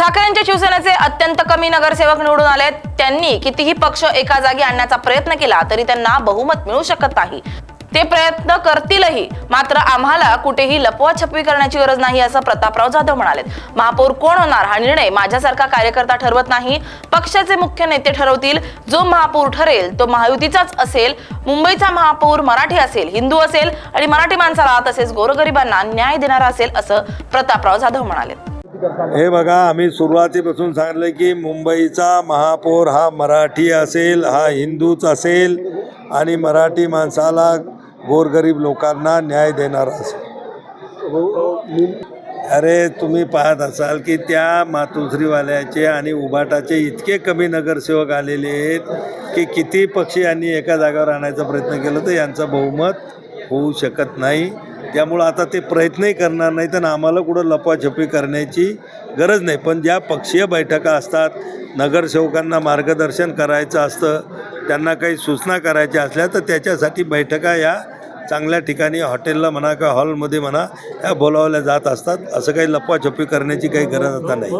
ठाकरेंच्या शिवसेनेचे अत्यंत कमी नगरसेवक निवडून आले। त्यांनी कितीही पक्ष एका जागी आणण्याचा प्रयत्न केला तरी त्यांना बहुमत मिळू शकत नाही। ते प्रयत्न करतीलही, मात्र आम्हाला कुठेही लपवाछपवी करण्याची गरज नाही, असं प्रतापराव जाधव म्हणाले। महापौर कोण होणार हा निर्णय माझ्यासारखा कार्यकर्ता ठरवत नाही, पक्षाचे मुख्य नेते ठरवतील। जो महापौर ठरेल तो महायुतीचाच असेल। मुंबईचा महापौर मराठी असेल, हिंदू असेल आणि मराठी माणसाला तसेच गोरगरिबांना न्याय देणारा असेल, असं प्रतापराव जाधव म्हणाले। हे बघा, आम्ही सुरुवातीपासून सांगितलं की मुंबईचा महापौर हा मराठी असेल, हा हिंदूच असेल आणि मराठी माणसाला गोरगरीब लोकांना न्याय देणारा असेल। अरे तुम्ही पाहत असाल की त्या मातोश्रीवाल्याचे आणि उबाटाचे इतके कमी नगरसेवक आलेले आहेत की किती पक्षी यांनी एका जागेवर आणायचा प्रयत्न केला तर यांचं बहुमत होऊ शकत नाही। त्यामुळं आता ते प्रयत्नही करणार नाही, तर आम्हाला कुठं लपवाछपवी करण्याची गरज नाही। पण ज्या पक्षीय बैठका असतात, नगरसेवकांना मार्गदर्शन करायचं असतं, त्यांना काही सूचना करायच्या असल्या तर त्याच्यासाठी बैठका या चांगल्या ठिकाणी हॉटेलला म्हणा किंवा हॉलमध्ये म्हणा या बोलावल्या जात असतात। असं काही लपवाछपवी करण्याची काही गरज आता नाही।